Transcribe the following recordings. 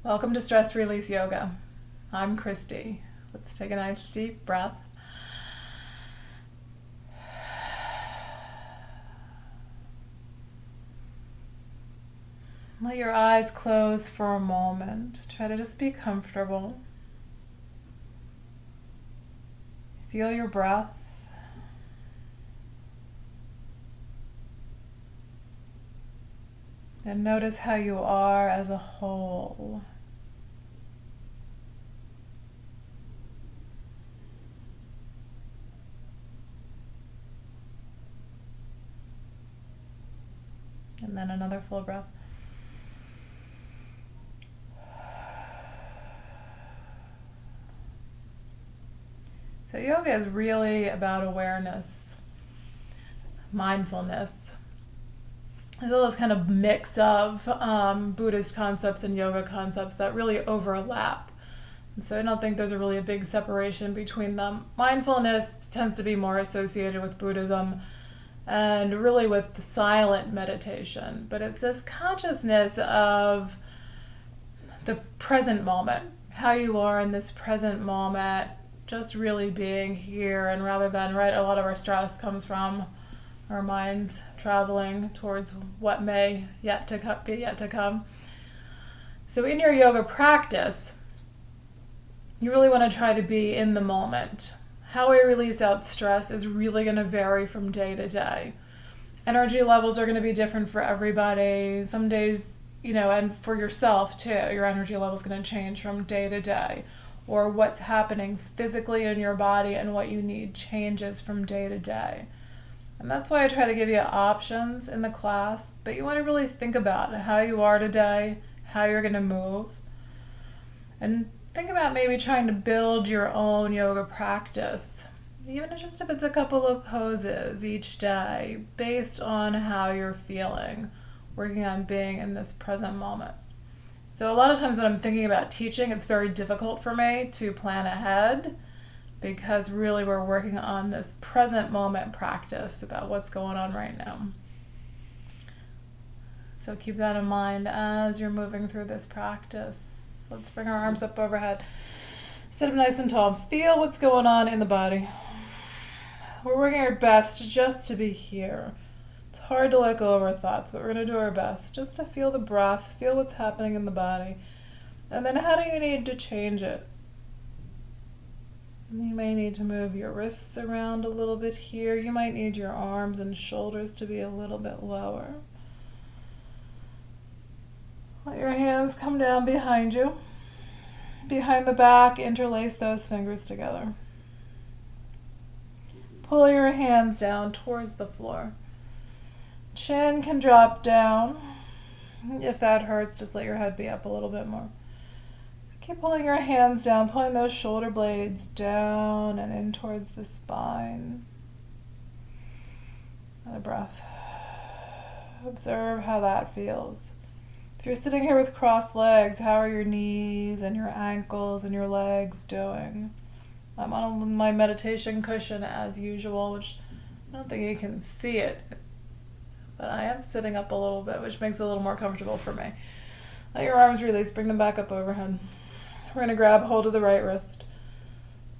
Welcome to Stress Release Yoga. I'm Christy. Let's take a nice deep breath. Let your eyes close for a moment. Try to just be comfortable. Feel your breath. And notice how you are as a whole. And then another full breath. So yoga is really about awareness, mindfulness. There's all this kind of mix of Buddhist concepts and yoga concepts that really overlap. And so I don't think there's really a big separation between them. Mindfulness tends to be more associated with Buddhism and really with the silent meditation. But it's this consciousness of the present moment, how you are in this present moment, just really being here, and rather than, right, a lot of our stress comes from our minds traveling towards what may be yet to come. So in your yoga practice, you really want to try to be in the moment. How we release out stress is really going to vary from day to day. Energy levels are going to be different for everybody. Some days, and for yourself too, your energy level is going to change from day to day. Or what's happening physically in your body and what you need changes from day to day. And that's why I try to give you options in the class, but you want to really think about how you are today, how you're going to move, and think about maybe trying to build your own yoga practice, even just if it's a couple of poses each day, based on how you're feeling, working on being in this present moment. So a lot of times when I'm thinking about teaching, it's very difficult for me to plan ahead because really we're working on this present moment practice about what's going on right now. So keep that in mind as you're moving through this practice. Let's bring our arms up overhead. Sit up nice and tall. Feel what's going on in the body. We're working our best just to be here. It's hard to let go of our thoughts, but we're going to do our best just to feel the breath, feel what's happening in the body. And then how do you need to change it? You may need to move your wrists around a little bit here. You might need your arms and shoulders to be a little bit lower. Let your hands come down behind you. Behind the back, interlace those fingers together. Pull your hands down towards the floor. Chin can drop down. If that hurts, just let your head be up a little bit more. Keep pulling your hands down, pulling those shoulder blades down and in towards the spine. Another breath. Observe how that feels. If you're sitting here with crossed legs, how are your knees and your ankles and your legs doing? I'm on my meditation cushion as usual, which I don't think you can see it, but I am sitting up a little bit, which makes it a little more comfortable for me. Let your arms release, bring them back up overhead. We're going to grab hold of the right wrist.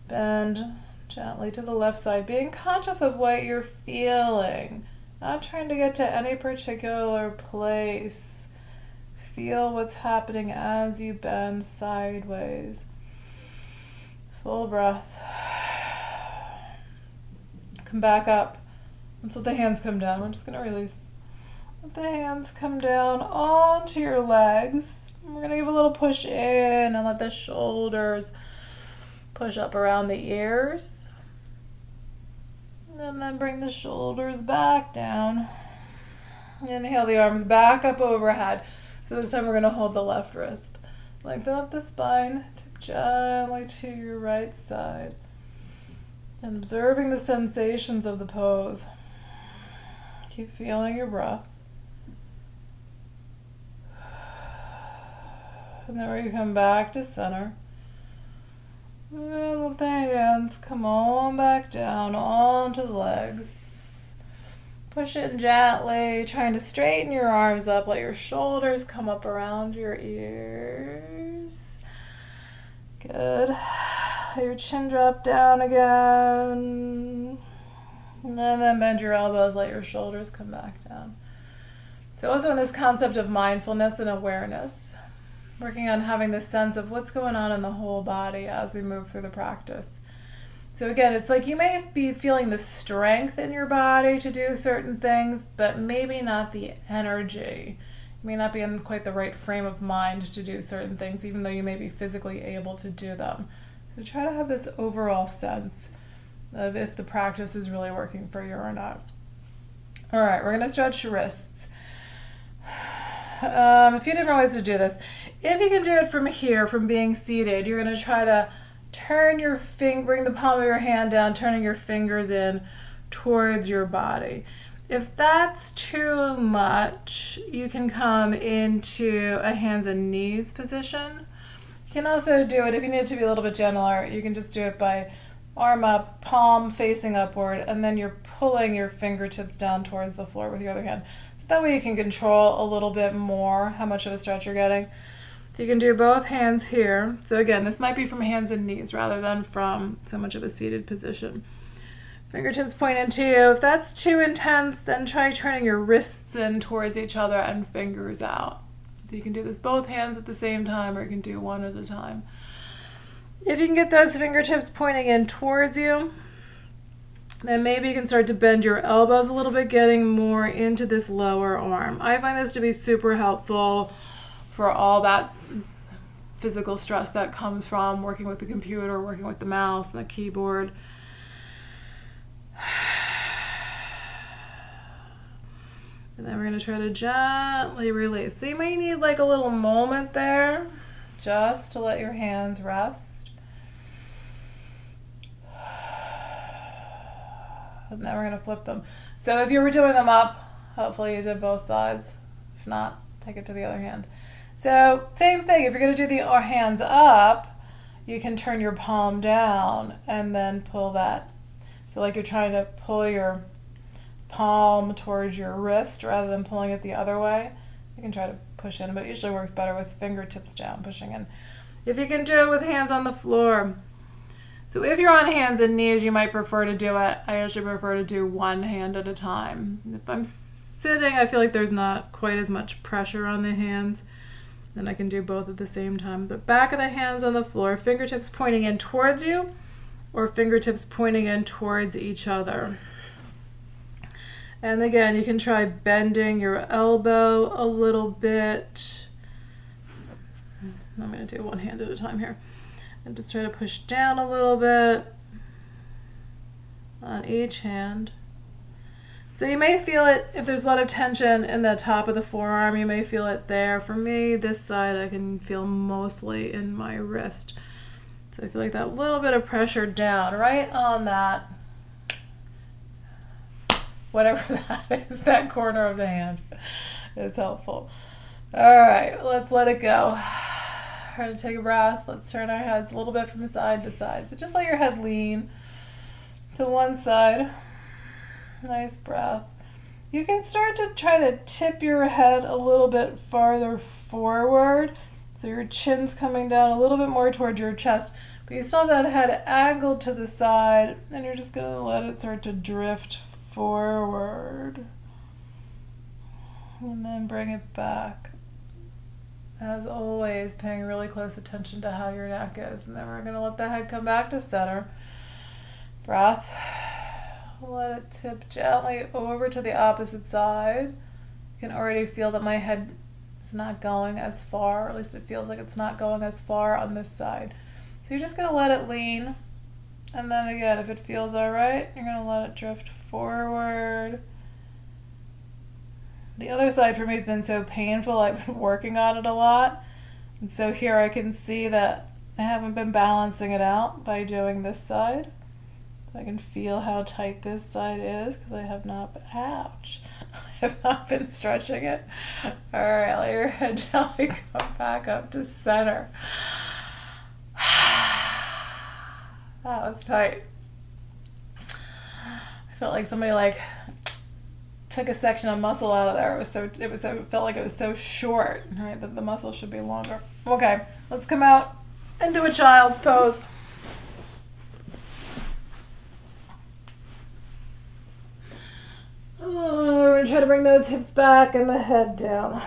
Bend gently to the left side, being conscious of what you're feeling, not trying to get to any particular place. Feel what's happening as you bend sideways. Full breath. Come back up. Let's let the hands come down. We're just going to release. Let the hands come down onto your legs. We're going to give a little push in and let the shoulders push up around the ears. And then bring the shoulders back down. Inhale the arms back up overhead. So this time we're going to hold the left wrist. Lengthen up the spine. Tip gently to your right side. And observing the sensations of the pose. Keep feeling your breath. And then we're going to come back to center. And let the hands come on back down onto the legs. Push it gently, trying to straighten your arms up. Let your shoulders come up around your ears. Good. Let your chin drop down again. And then bend your elbows, let your shoulders come back down. So also in this concept of mindfulness and awareness, working on having this sense of what's going on in the whole body as we move through the practice. So again, it's like you may be feeling the strength in your body to do certain things, but maybe not the energy. You may not be in quite the right frame of mind to do certain things, even though you may be physically able to do them. So try to have this overall sense of if the practice is really working for you or not. All right, we're going to stretch your wrists. A few different ways to do this. If you can do it from here, from being seated, you're going to try to turn your bring the palm of your hand down, turning your fingers in towards your body. If that's too much, you can come into a hands and knees position. You can also do it, if you need to be a little bit gentler, you can just do it by arm up, palm facing upward, and then you're pulling your fingertips down towards the floor with your other hand. So that way you can control a little bit more how much of a stretch you're getting. You can do both hands here. So again, this might be from hands and knees rather than from so much of a seated position. Fingertips point into you. If that's too intense, then try turning your wrists in towards each other and fingers out. So you can do this both hands at the same time, or you can do one at a time. If you can get those fingertips pointing in towards you, then maybe you can start to bend your elbows a little bit, getting more into this lower arm. I find this to be super helpful for all that physical stress that comes from working with the computer, working with the mouse and the keyboard. And then we're going to try to gently release. So you may need like a little moment there just to let your hands rest. And then we're going to flip them. So if you were doing them up, hopefully you did both sides. If not, take it to the other hand. So same thing, if you're going to do the hands up, you can turn your palm down and then pull that. So like you're trying to pull your palm towards your wrist rather than pulling it the other way. You can try to push in, but it usually works better with fingertips down, pushing in. If you can do it with hands on the floor. So if you're on hands and knees, you might prefer to do it. I usually prefer to do one hand at a time. If I'm sitting, I feel like there's not quite as much pressure on the hands. Then I can do both at the same time. But back of the hands on the floor, fingertips pointing in towards you, or fingertips pointing in towards each other. And again, you can try bending your elbow a little bit. I'm going to do one hand at a time here. And just try to push down a little bit on each hand. So you may feel it, if there's a lot of tension in the top of the forearm, you may feel it there. For me, this side, I can feel mostly in my wrist. So I feel like that little bit of pressure down, right on that, whatever that is, that corner of the hand is helpful. All right, let's let it go. We're going to take a breath. Let's turn our heads a little bit from side to side. So just let your head lean to one side. Nice breath. You can start to try to tip your head a little bit farther forward. So your chin's coming down a little bit more towards your chest. But you still have that head angled to the side. And you're just going to let it start to drift forward. And then bring it back. As always, paying really close attention to how your neck is. And then we're going to let the head come back to center. Breath. Let it tip gently over to the opposite side. You can already feel that my head is not going as far, or at least it feels like it's not going as far on this side. So you're just going to let it lean. And then again, if it feels all right, you're going to let it drift forward. The other side for me has been so painful. I've been working on it a lot. And so here I can see that I haven't been balancing it out by doing this side. So I can feel how tight this side is because I have not, ouch, I have not been stretching it. All right, let your head gently come back up to center. That was tight. I felt like somebody took a section of muscle out of there. It felt like it was so short, right? That the muscle should be longer. Okay, let's come out into a child's pose. Oh, we're going to try to bring those hips back and the head down.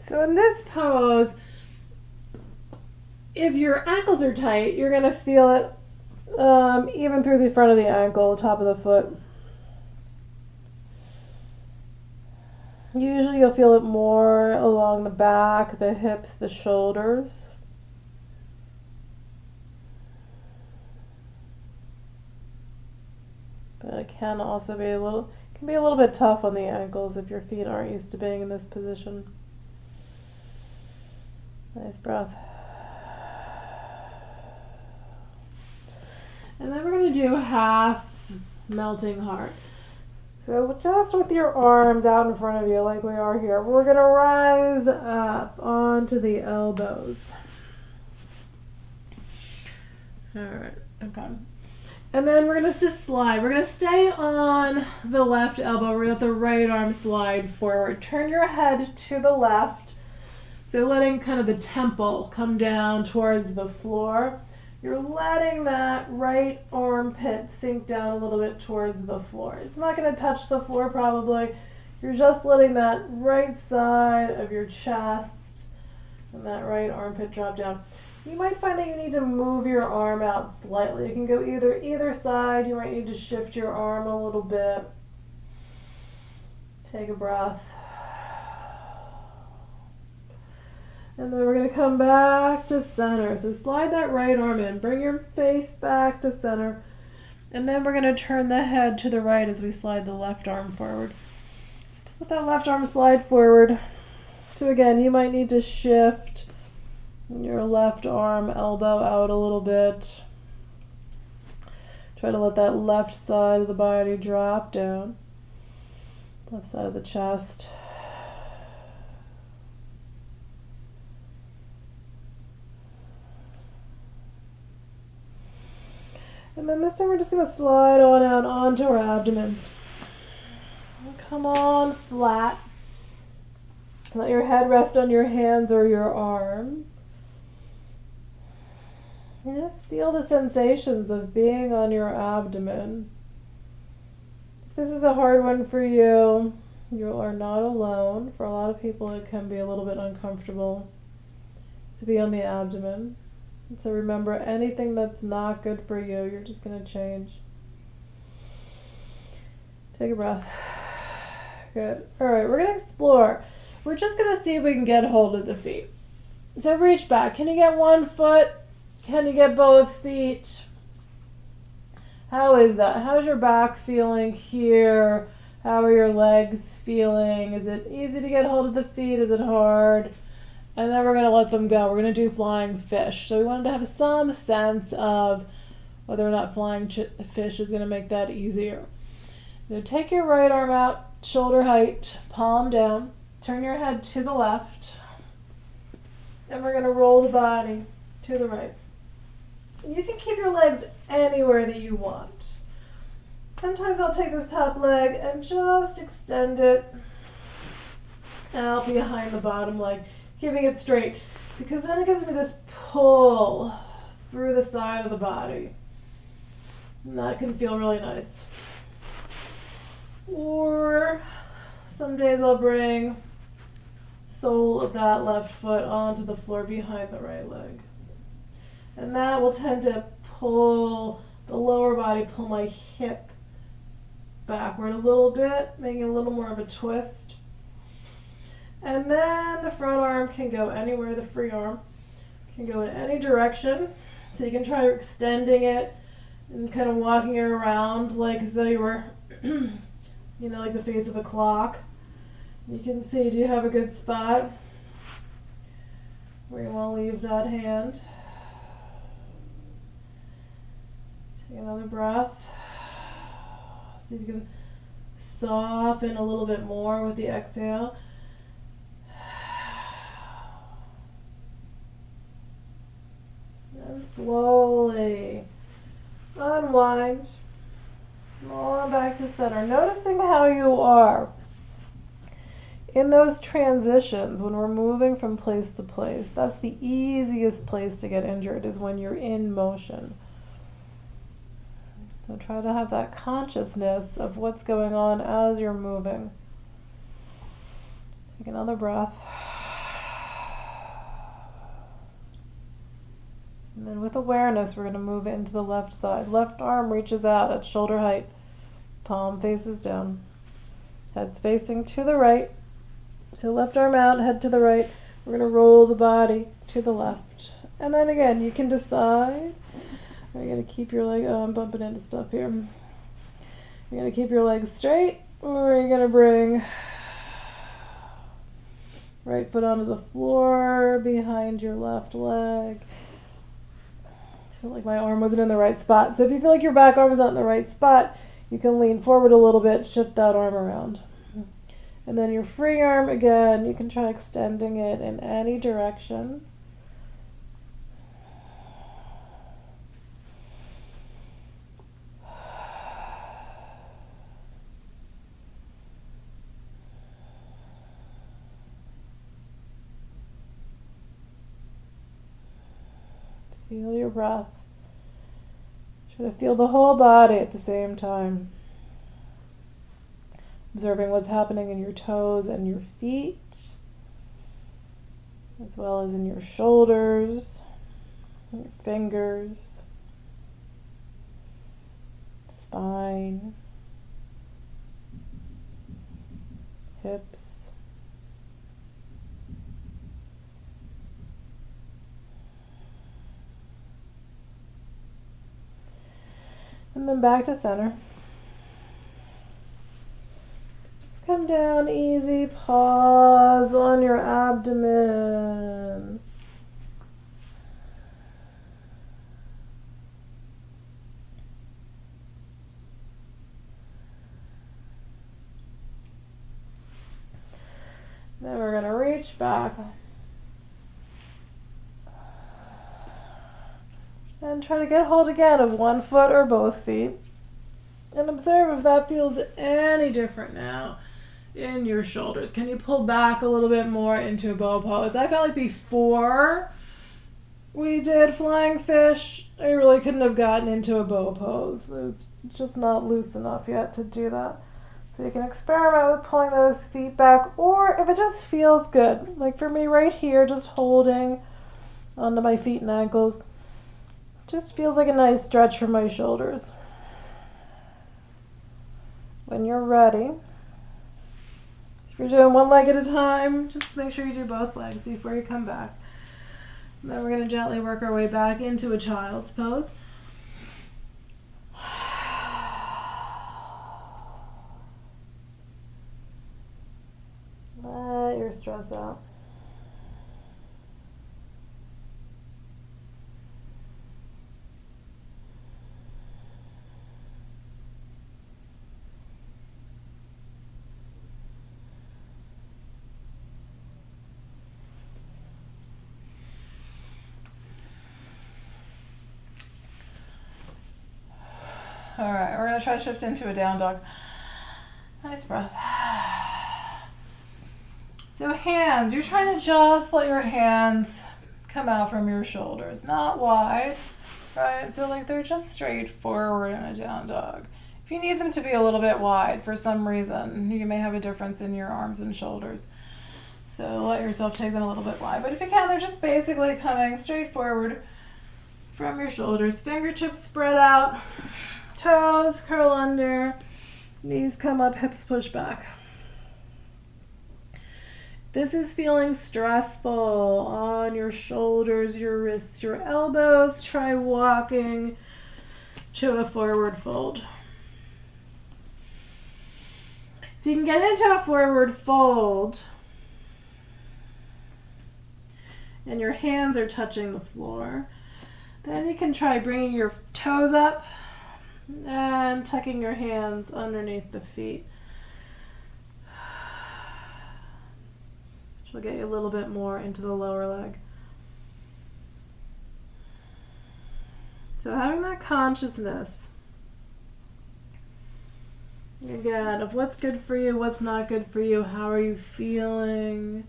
So in this pose, if your ankles are tight, you're going to feel it even through the front of the ankle, top of the foot. Usually you'll feel it more along the back, the hips, the shoulders. But it can also be a little bit tough on the ankles if your feet aren't used to being in this position. Nice breath. And then we're going to do half melting heart. So just with your arms out in front of you like we are here, we're going to rise up onto the elbows. All right, okay. And then we're going to just slide. We're going to stay on the left elbow. We're going to let the right arm slide forward. Turn your head to the left. So letting kind of the temple come down towards the floor. You're letting that right armpit sink down a little bit towards the floor. It's not going to touch the floor probably. You're just letting that right side of your chest and that right armpit drop down. You might find that you need to move your arm out slightly. You can go either side. You might need to shift your arm a little bit. Take a breath. And then we're going to come back to center. So slide that right arm in. Bring your face back to center. And then we're going to turn the head to the right as we slide the left arm forward. Just let that left arm slide forward. So again, you might need to shift your left arm, elbow out a little bit. Try to let that left side of the body drop down. Left side of the chest. And then this time we're just going to slide on out onto our abdomens. Come on flat. Let your head rest on your hands or your arms. And just feel the sensations of being on your abdomen. If this is a hard one for you, you are not alone. For a lot of people it can be a little bit uncomfortable to be on the abdomen. And so remember, anything that's not good for you, you're just going to change. Take a breath. Good. All right, we're going to explore. We're just going to see if we can get hold of the feet. So reach back. Can you get one foot? Can you get both feet? How is that? How's your back feeling here? How are your legs feeling? Is it easy to get hold of the feet? Is it hard? And then we're going to let them go. We're going to do flying fish. So we wanted to have some sense of whether or not flying fish is going to make that easier. So take your right arm out, shoulder height, palm down. Turn your head to the left. And we're going to roll the body to the right. You can keep your legs anywhere that you want. Sometimes I'll take this top leg and just extend it out behind the bottom leg, keeping it straight, because then it gives me this pull through the side of the body. And that can feel really nice. Or some days I'll bring sole of that left foot onto the floor behind the right leg. And that will tend to pull the lower body, pull my hip backward a little bit, making a little more of a twist. And then the front arm can go anywhere, the free arm can go in any direction. So you can try extending it and kind of walking it around like as though you were, like the face of a clock. You can see, do you have a good spot where you want to leave that hand? Take another breath. See if you can soften a little bit more with the exhale. And slowly unwind. Come on back to center. Noticing how you are. in those transitions, when we're moving from place to place, that's the easiest place to get injured, is when you're in motion. So try to have that consciousness of what's going on as you're moving. Take another breath. And then with awareness, we're going to move it into the left side. Left arm reaches out at shoulder height. Palm faces down. Head's facing to the right. So left arm out, head to the right. We're going to roll the body to the left. And then again, you can decide. Are you going to keep your leg, I'm bumping into stuff here. You're going to keep your legs straight, or are you going to bring right foot onto the floor behind your left leg? I feel like my arm wasn't in the right spot. So if you feel like your back arm is not in the right spot, you can lean forward a little bit, shift that arm around. And then your free arm, again, you can try extending it in any direction. Feel your breath. Try to feel the whole body at the same time. Observing what's happening in your toes and your feet, as well as in your shoulders, your fingers, spine, hips. And then back to center. Just come down easy, pause on your abdomen. Then we're going to reach back and try to get hold again of one foot or both feet, and observe if that feels any different now in your shoulders. Can you pull back a little bit more into a bow pose? I felt like before we did flying fish, I really couldn't have gotten into a bow pose. It was just not loose enough yet to do that. So you can experiment with pulling those feet back, or if it just feels good, like for me right here, just holding onto my feet and ankles, just feels like a nice stretch for my shoulders. When you're ready, if you're doing one leg at a time, just make sure you do both legs before you come back. And then we're going to gently work our way back into a child's pose. Let your stress out. All right, we're going to try to shift into a down dog. Nice breath. So hands, you're trying to just let your hands come out from your shoulders, not wide, right? So like they're just straight forward in a down dog. If you need them to be a little bit wide for some reason, you may have a difference in your arms and shoulders. So let yourself take them a little bit wide. But if you can, they're just basically coming straight forward from your shoulders. Fingertips spread out. Toes curl under, knees come up, hips push back. This is feeling stressful on your shoulders, your wrists, your elbows. Try walking to a forward fold. If you can get into a forward fold and your hands are touching the floor, then you can try bringing your toes up and tucking your hands underneath the feet, which will get you a little bit more into the lower leg. So having that consciousness Again, of what's good for you, what's not good for you, how are you feeling?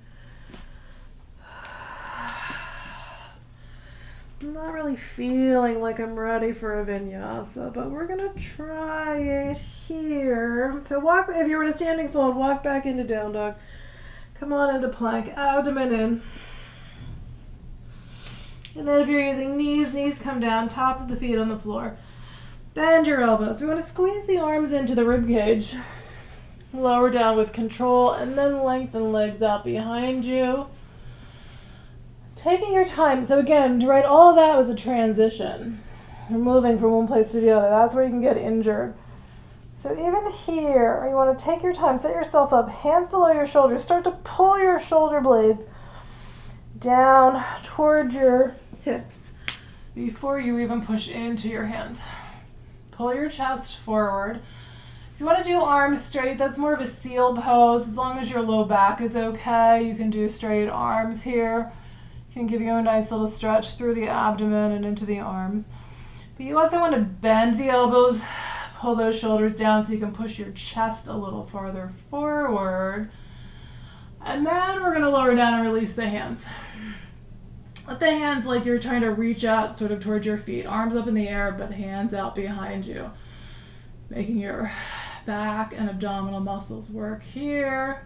I'm not really feeling like I'm ready for a vinyasa, but we're gonna try it here. So walk, if you were in a standing fold, walk back into down dog. Come on into plank, abdomen in. And then if you're using knees come down, tops of the feet on the floor. Bend your elbows. We want to squeeze the arms into the rib cage. Lower down with control, and then lengthen legs out behind you. Taking your time. So again, right, all of that was a transition. You're moving from one place to the other. That's where you can get injured. So even here, you want to take your time, set yourself up, hands below your shoulders. Start to pull your shoulder blades down towards your hips before you even push into your hands. Pull your chest forward. If you want to do arms straight, that's more of a seal pose. As long as your low back is okay, you can do straight arms here. Can give you a nice little stretch through the abdomen and into the arms. But you also want to bend the elbows, pull those shoulders down so you can push your chest a little farther forward. And then we're going to lower down and release the hands. Let the hands like you're trying to reach out sort of towards your feet. Arms up in the air, but hands out behind you. Making your back and abdominal muscles work here.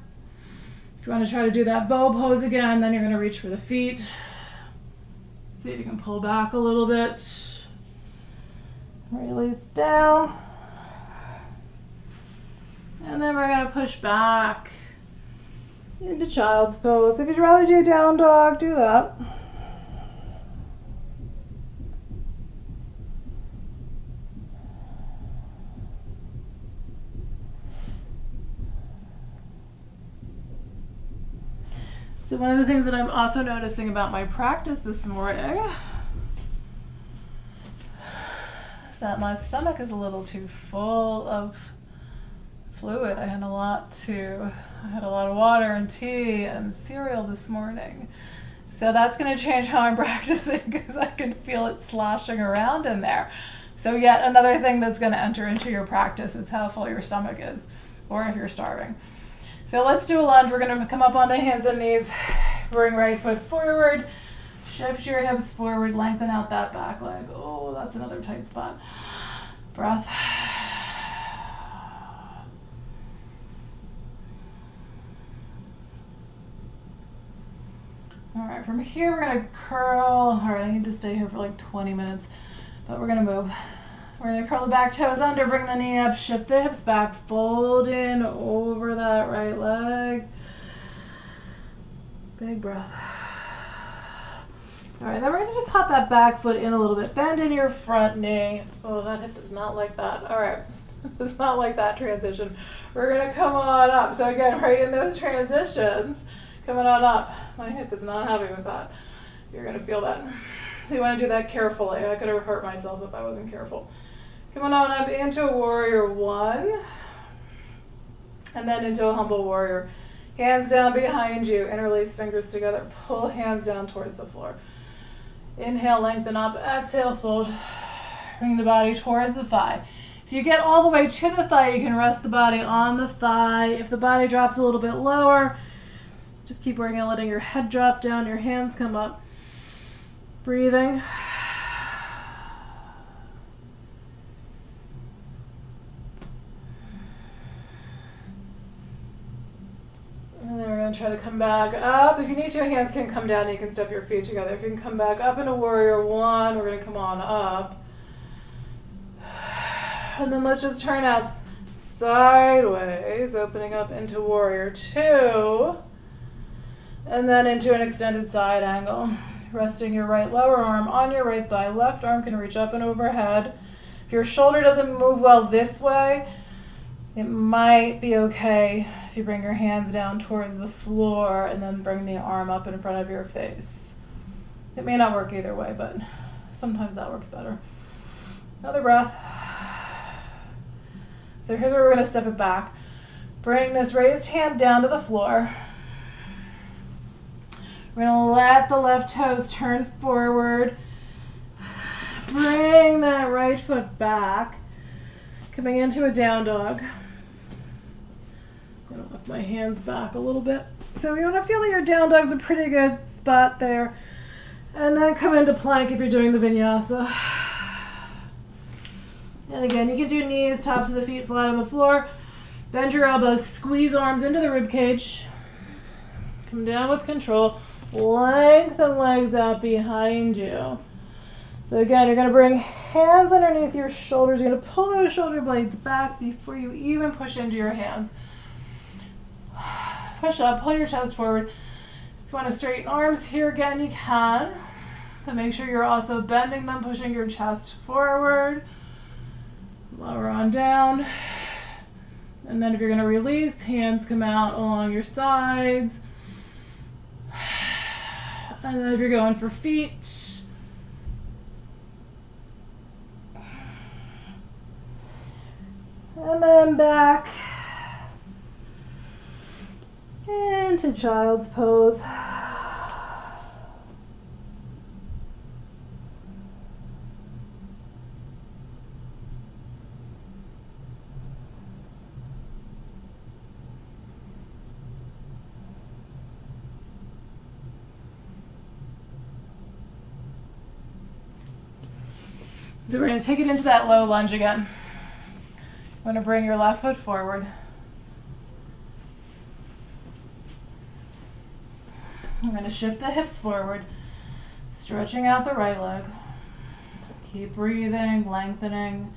If you want to try to do that bow pose again, then you're going to reach for the feet. See if you can pull back a little bit. Release down. And then we're going to push back into child's pose. If you'd rather do down dog, do that. So one of the things that I'm also noticing about my practice this morning is that my stomach is a little too full of fluid. I had a lot of water and tea and cereal this morning. So that's going to change how I'm practicing because I can feel it sloshing around in there. So yet another thing that's going to enter into your practice is how full your stomach is, or if you're starving. So let's do a lunge. We're going to come up onto hands and knees. Bring right foot forward. Shift your hips forward. Lengthen out that back leg. Oh, that's another tight spot. Breath. All right, from here we're going to curl. All right, I need to stay here for like 20 minutes, but we're going to move. We're going to curl the back toes under, bring the knee up, shift the hips back, fold in over that right leg. Big breath. All right, then we're going to just hop that back foot in a little bit. Bend in your front knee. Oh, that hip does not like that. All right, does not like that transition. We're going to come on up. So again, right in those transitions, coming on up. My hip is not happy with that. You're going to feel that. So you want to do that carefully. I could have hurt myself if I wasn't careful. Coming on up into warrior one, and then into a humble warrior. Hands down behind you, interlace fingers together, pull hands down towards the floor. Inhale, lengthen up, exhale, fold. Bring the body towards the thigh. If you get all the way to the thigh, you can rest the body on the thigh. If the body drops a little bit lower, just keep working on letting your head drop down, your hands come up. Breathing. And then we're going to try to come back up. If you need to, hands can come down and you can step your feet together. If you can come back up into warrior one, we're going to come on up. And then let's just turn out sideways, opening up into warrior two. And then into an extended side angle. Resting your right lower arm on your right thigh. Left arm can reach up and overhead. If your shoulder doesn't move well this way, it might be okay if you bring your hands down towards the floor and then bring the arm up in front of your face. It may not work either way, but sometimes that works better. Another breath. So here's where we're going to step it back. Bring this raised hand down to the floor. We're going to let the left toes turn forward. Bring that right foot back. Coming into a down dog. I'm gonna lift my hands back a little bit. So you want to feel that your down dog's a pretty good spot there. And then come into plank if you're doing the vinyasa. And again, you can do knees, tops of the feet flat on the floor. Bend your elbows, squeeze arms into the rib cage. Come down with control. Lengthen legs out behind you. So again, you're going to bring hands underneath your shoulders. You're going to pull those shoulder blades back before you even push into your hands. Push up, pull your chest forward. If you want to straighten arms here again, you can. But make sure you're also bending them, pushing your chest forward. Lower on down. And then if you're going to release, hands come out along your sides. And then if you're going for feet, and then back into child's pose. So we're going to take it into that low lunge again. You want to bring your left foot forward. I'm going to shift the hips forward, stretching out the right leg. Keep breathing, lengthening.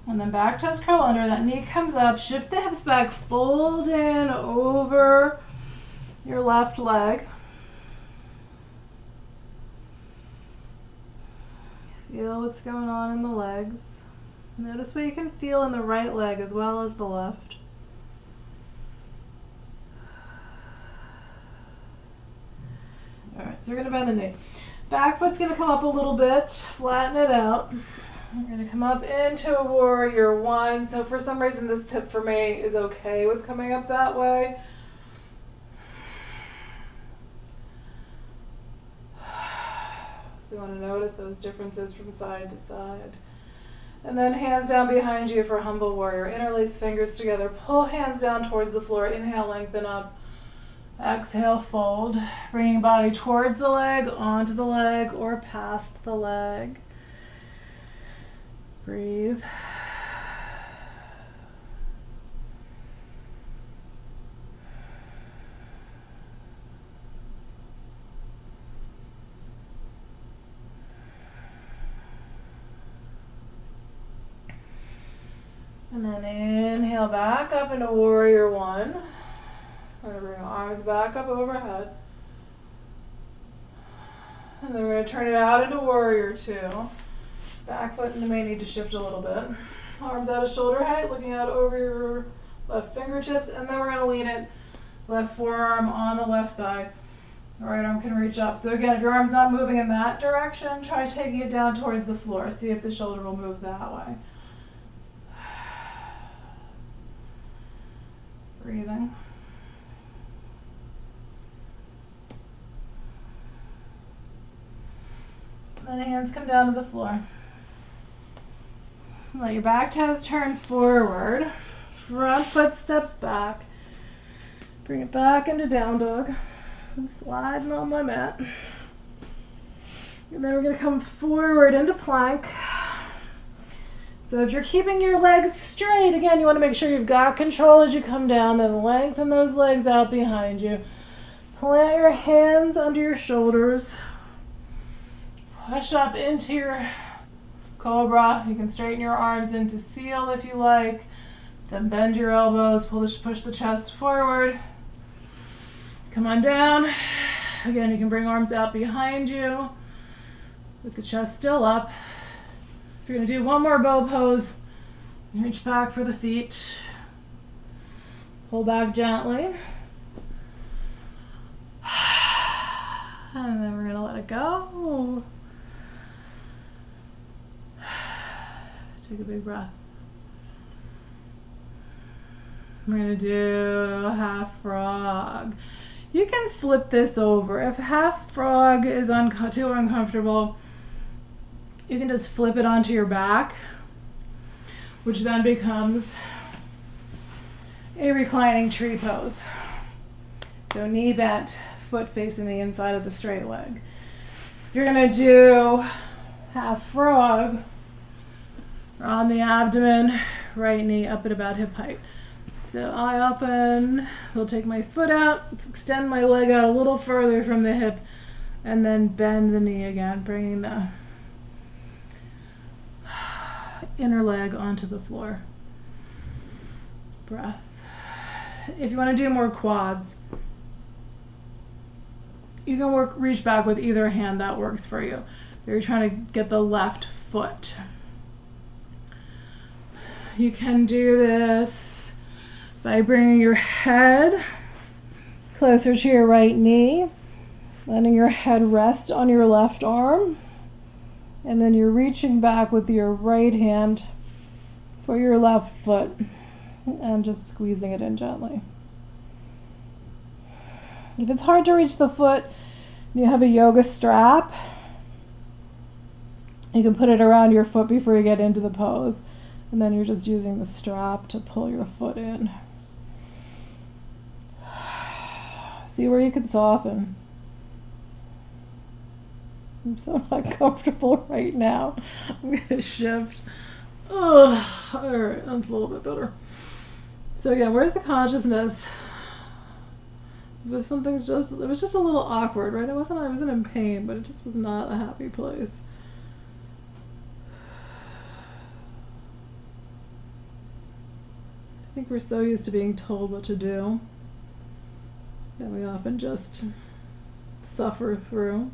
And then back toes curl under, that knee comes up, shift the hips back, fold in over your left leg. Feel what's going on in the legs. Notice what you can feel in the right leg as well as the left. Alright, so we're going to bend the knee. Back foot's going to come up a little bit, flatten it out. We're going to come up into a warrior one. So for some reason this hip for me is okay with coming up that way. So you want to notice those differences from side to side. And then hands down behind you for humble warrior. Interlace fingers together. Pull hands down towards the floor. Inhale, lengthen up. Exhale, fold. Bringing body towards the leg, onto the leg, or past the leg. Breathe. And then inhale back up into warrior one. We're going to bring arms back up overhead. And then we're going to turn it out into warrior two. Back foot may need to shift a little bit. Arms out of shoulder height, looking out over your left fingertips, and then we're going to lean it, left forearm on the left thigh. Right arm can reach up. So again, if your arm's not moving in that direction, try taking it down towards the floor. See if the shoulder will move that way. Breathing. Then hands come down to the floor. Let your back toes turn forward. Front foot steps back. Bring it back into down dog. I'm sliding on my mat. And then we're going to come forward into plank. So if you're keeping your legs straight, again, you want to make sure you've got control as you come down. Then lengthen those legs out behind you. Plant your hands under your shoulders. Push up into your cobra. You can straighten your arms into seal if you like. Then bend your elbows, push the chest forward. Come on down. Again, you can bring arms out behind you with the chest still up. If you're going to do one more bow pose, reach back for the feet. Pull back gently. And then we're going to let it go. Take a big breath. We're going to do half frog. You can flip this over. If half frog is too uncomfortable, you can just flip it onto your back, which then becomes a reclining tree pose. So knee bent, foot facing the inside of the straight leg. If you're gonna do half frog, on the abdomen, right knee up at about hip height. So I often will take my foot out, extend my leg out a little further from the hip, and then bend the knee again, bringing the inner leg onto the floor. Breath. If you want to do more quads, you can reach back with either hand. That works for you. You're trying to get the left foot. You can do this by bringing your head closer to your right knee, letting your head rest on your left arm, and then you're reaching back with your right hand for your left foot and just squeezing it in gently. If it's hard to reach the foot, you have a yoga strap. You can put it around your foot before you get into the pose, and then you're just using the strap to pull your foot in. See where you can soften. I'm so not comfortable right now. I'm gonna shift. Ugh. All right, that's a little bit better. So again, where's the consciousness? If something's it was just a little awkward, right? I wasn't in pain, but it just was not a happy place. I think we're so used to being told what to do that we often just suffer through.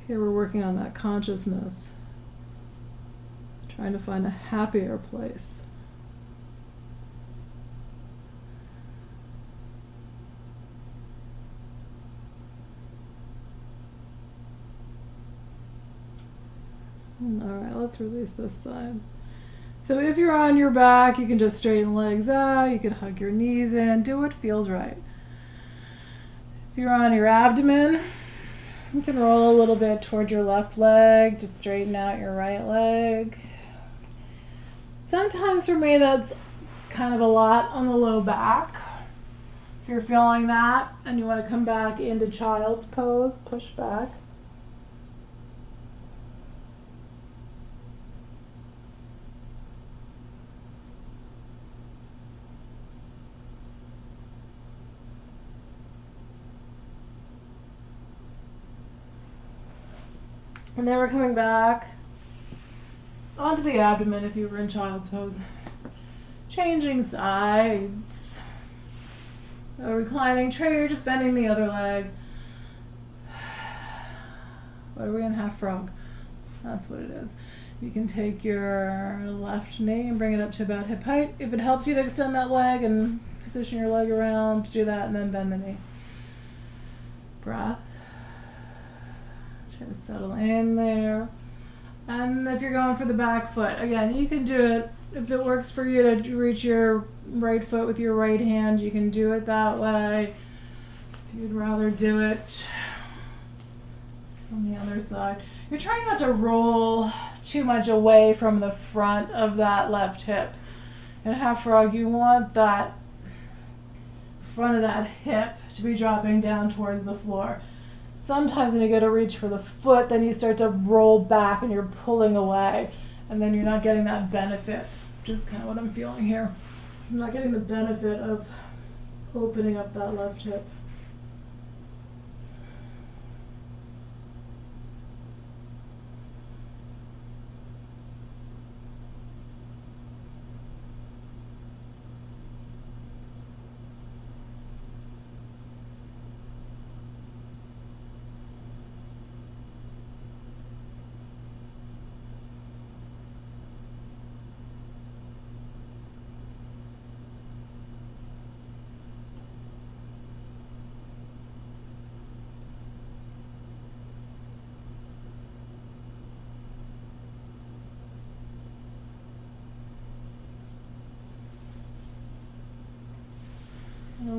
Here we're working on that consciousness, trying to find a happier place. All right, let's release this side. So if you're on your back, you can just straighten legs out. You can hug your knees in. Do what feels right. If you're on your abdomen, you can roll a little bit towards your left leg. Just straighten out your right leg. Sometimes for me, that's kind of a lot on the low back. If you're feeling that and you want to come back into child's pose, push back. And then we're coming back onto the abdomen if you were in child's pose. Changing sides. A reclining tray, you're just bending the other leg. What are we in? Half frog. That's what it is. You can take your left knee and bring it up to about hip height. If it helps you to extend that leg and position your leg around, do that and then bend the knee. Breath. Try to settle in there. And if you're going for the back foot, again, you can do it. If it works for you to reach your right foot with your right hand, you can do it that way. If you'd rather do it on the other side. You're trying not to roll too much away from the front of that left hip. In half frog, you want that front of that hip to be dropping down towards the floor. Sometimes when you go to reach for the foot, then you start to roll back and you're pulling away, and then you're not getting that benefit, which is kind of what I'm feeling here. I'm not getting the benefit of opening up that left hip.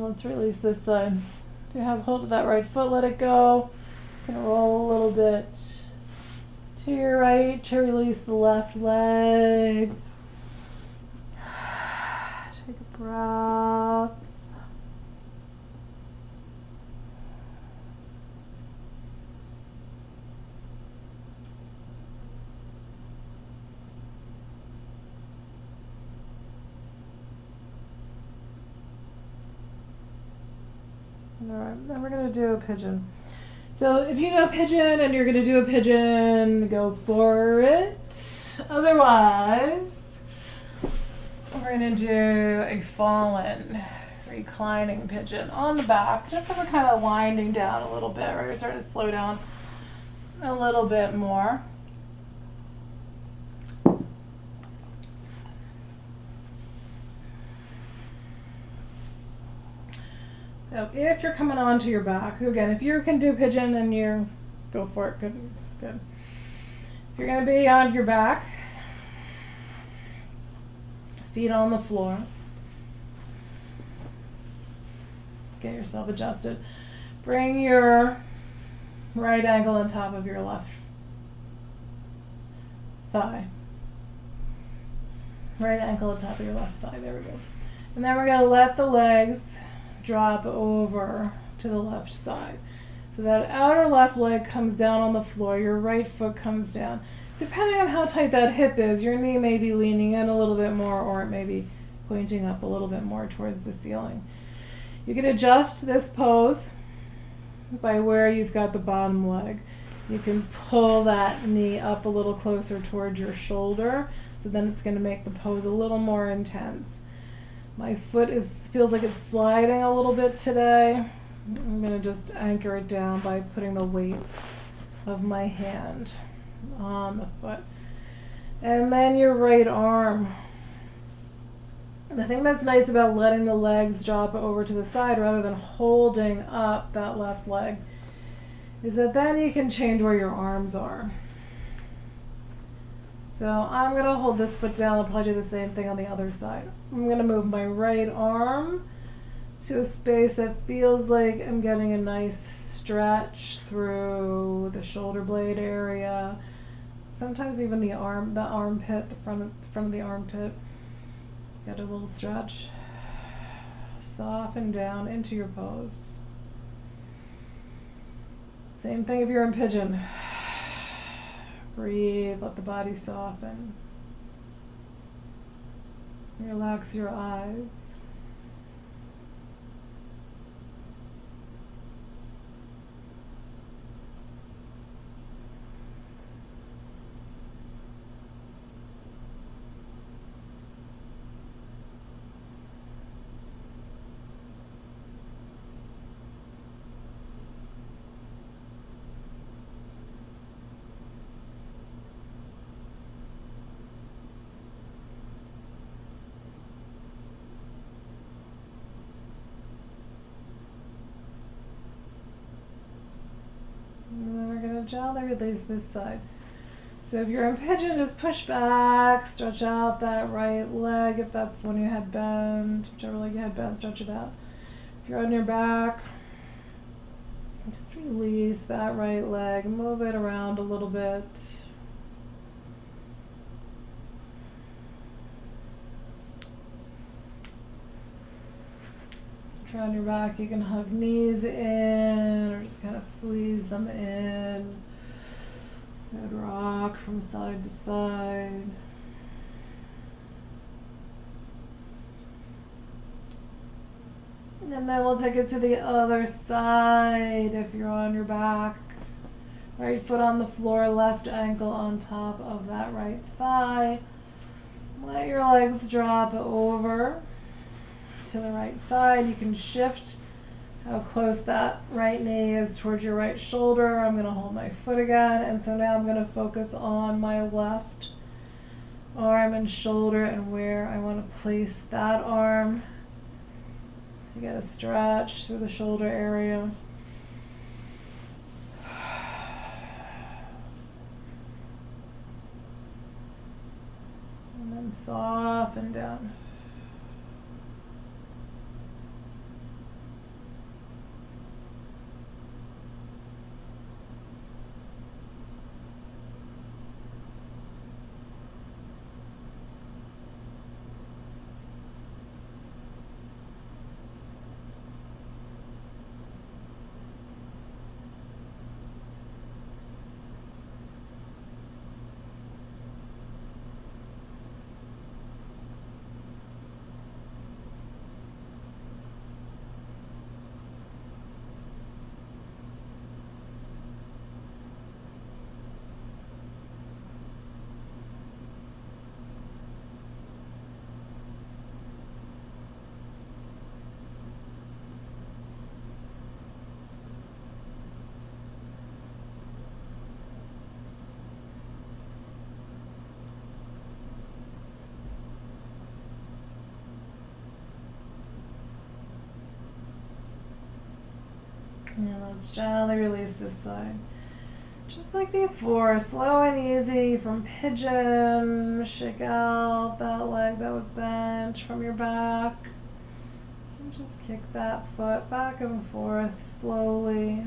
let's release this side. Do you have hold of that right foot? Let it go. Gonna roll a little bit to your right to release the left leg. Take a breath. All right, then we're gonna do a pigeon. So if you know pigeon and you're gonna do a pigeon, go for it. Otherwise, we're gonna do a fallen reclining pigeon on the back, just so we're kind of winding down a little bit, right? We're starting to slow down a little bit more. So if you're coming onto your back, again, if you can do pigeon and you go for it, good. If you're gonna be on your back, feet on the floor, get yourself adjusted. Bring your right ankle on top of your left thigh. Right ankle on top of your left thigh, there we go. And then we're gonna let the legs drop over to the left side. So that outer left leg comes down on the floor, your right foot comes down. Depending on how tight that hip is, your knee may be leaning in a little bit more, or it may be pointing up a little bit more towards the ceiling. You can adjust this pose by where you've got the bottom leg. You can pull that knee up a little closer towards your shoulder, so then it's going to make the pose a little more intense. My foot feels like it's sliding a little bit today. I'm going to just anchor it down by putting the weight of my hand on the foot. And then your right arm. The thing that's nice about letting the legs drop over to the side rather than holding up that left leg is that then you can change where your arms are. So I'm going to hold this foot down. I'll probably do the same thing on the other side. I'm going to move my right arm to a space that feels like I'm getting a nice stretch through the shoulder blade area. Sometimes even the armpit, the front of the armpit. Get a little stretch. Soften down into your pose. Same thing if you're in pigeon. Breathe, let the body soften. Relax your eyes. And then we're going to gently release this side. So if you're in pigeon, just push back, stretch out that right leg if that's the one you had bent, whichever leg you had bent, stretch it out. If you're on your back, just release that right leg, move it around a little bit. If you're on your back, you can hug knees in or just kind of squeeze them in. Good rock from side to side. And then we'll take it to the other side if you're on your back. Right foot on the floor, left ankle on top of that right thigh. Let your legs drop over to the right side. You can shift how close that right knee is towards your right shoulder. I'm going to hold my foot again, and so now I'm going to focus on my left arm and shoulder and where I want to place that arm to get a stretch through the shoulder area. And then soften down. And let's gently release this side. Just like before, slow and easy from pigeon. Shake out that leg that was bent from your back. And just kick that foot back and forth slowly.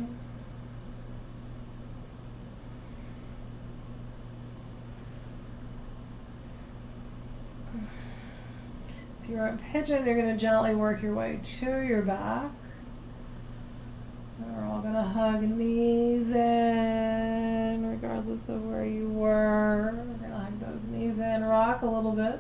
If you're in pigeon, you're going to gently work your way to your back. And we're all going to hug knees in, regardless of where you were. We're going to hug those knees in, rock a little bit.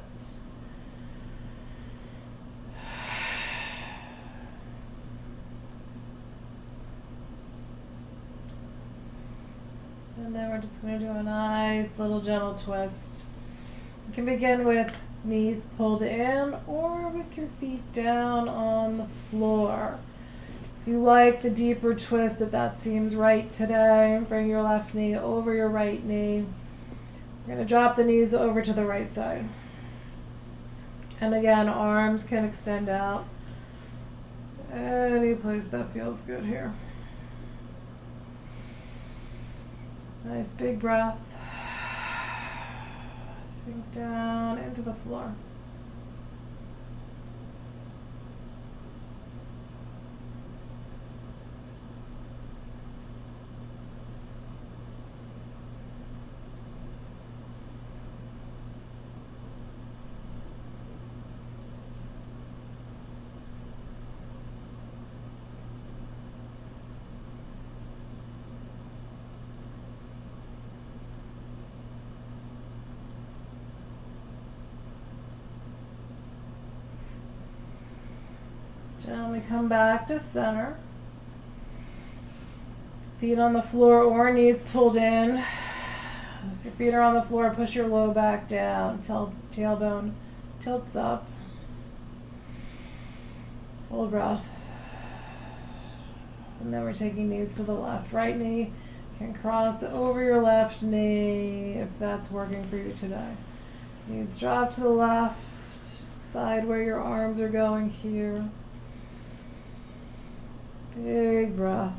And then we're just going to do a nice little gentle twist. You can begin with knees pulled in or with your feet down on the floor. If you like the deeper twist, if that seems right today, bring your left knee over your right knee. We're going to drop the knees over to the right side. And again, arms can extend out. Any place that feels good here. Nice big breath. Sink down into the floor. Gently come back to center. Feet on the floor or knees pulled in. If your feet are on the floor, push your low back down. Tailbone tilts up. Full breath. And then we're taking knees to the left. Right knee can cross over your left knee if that's working for you today. Knees drop to the left. Decide where your arms are going here. Big breath.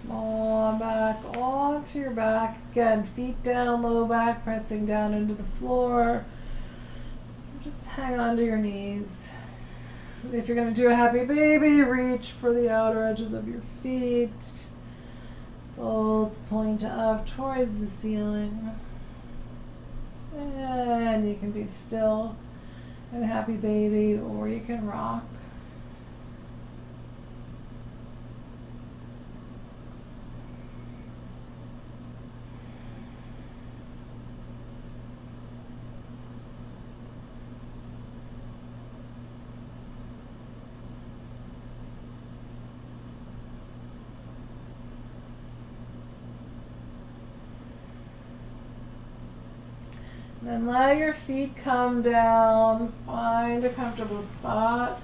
On back, onto your back. Again, feet down, low back, pressing down into the floor. Just hang on to your knees. If you're going to do a happy baby, reach for the outer edges of your feet. Soles point up towards the ceiling. And you can be still and happy baby, or you can rock. Then let your feet come down, find a comfortable spot.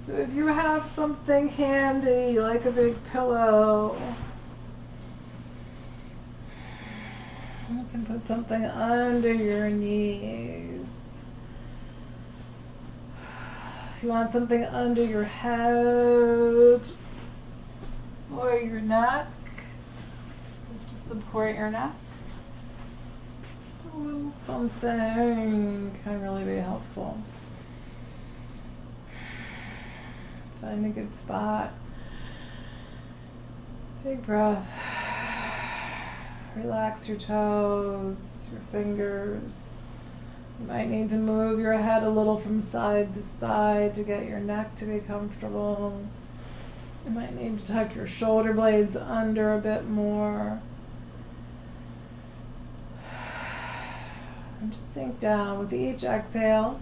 So if you have something handy, like a big pillow, you can put something under your knees. If you want something under your head or your neck, just support your neck. A little something can really be helpful. Find a good spot. Big breath. Relax your toes, your fingers. You might need to move your head a little from side to side to get your neck to be comfortable. You might need to tuck your shoulder blades under a bit more. And just sink down with each exhale.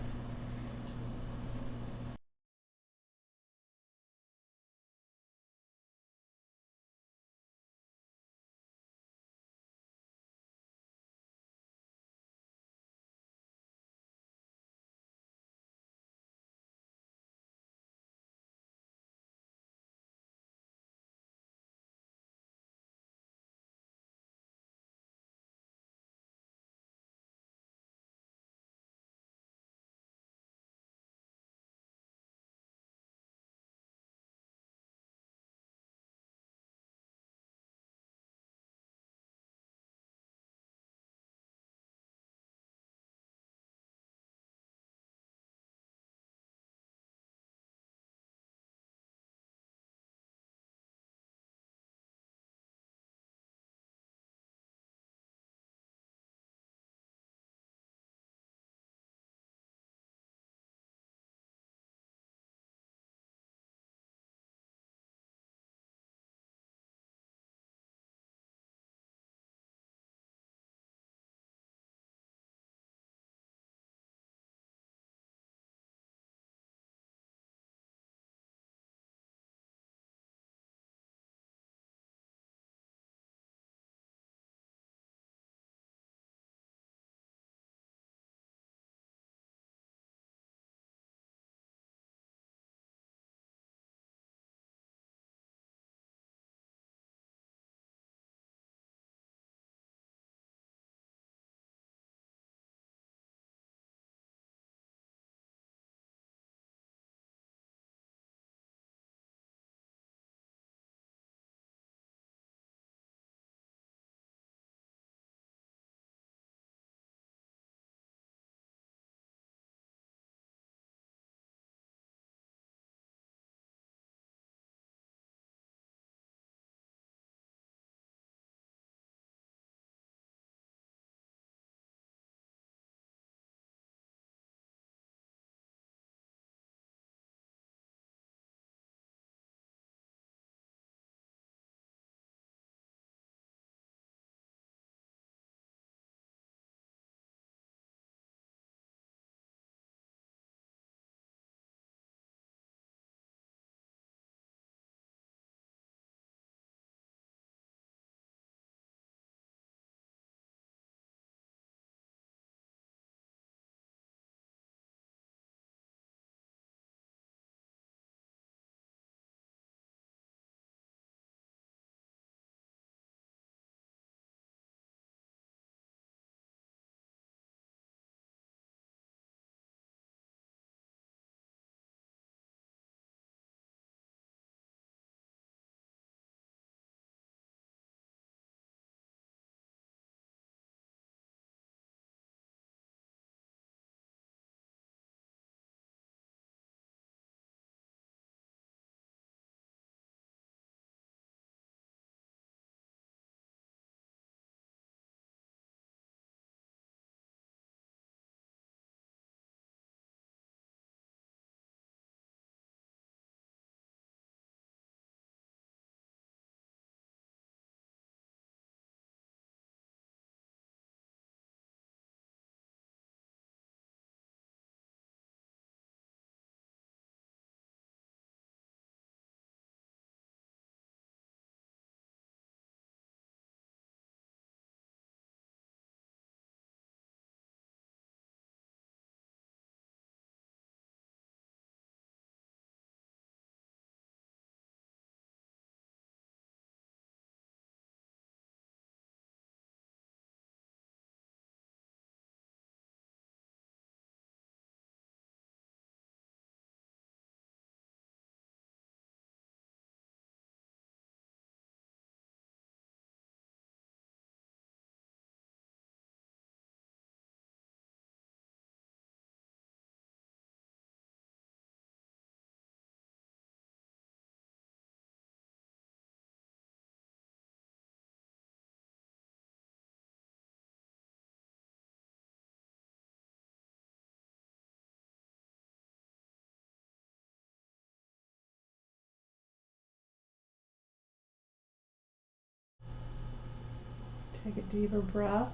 Take a deeper breath.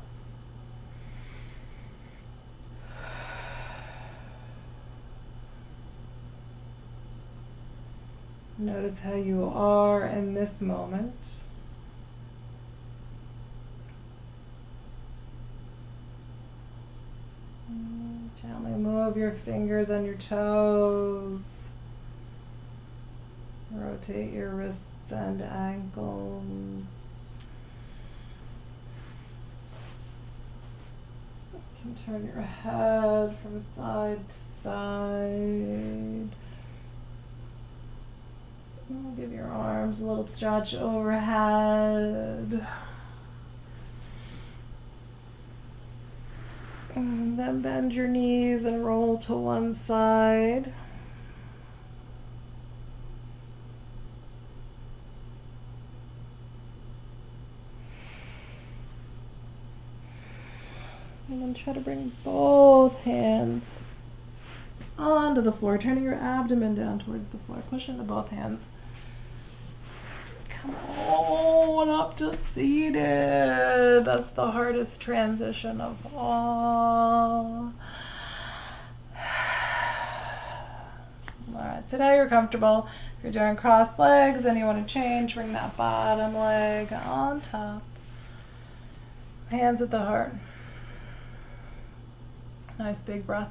Notice how you are in this moment. Gently move your fingers on your toes. Rotate your wrists and ankles. You can turn your head from side to side. Give your arms a little stretch overhead. And then bend your knees and roll to one side. And then try to bring both hands onto the floor, turning your abdomen down towards the floor. Push into both hands. Come on up to seated. That's the hardest transition of all. Alright, so now you're comfortable. If you're doing crossed legs and you want to change, bring that bottom leg on top. Hands at the heart. Nice big breath.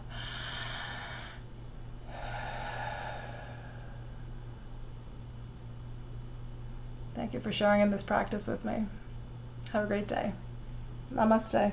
Thank you for sharing in this practice with me. Have a great day. Namaste.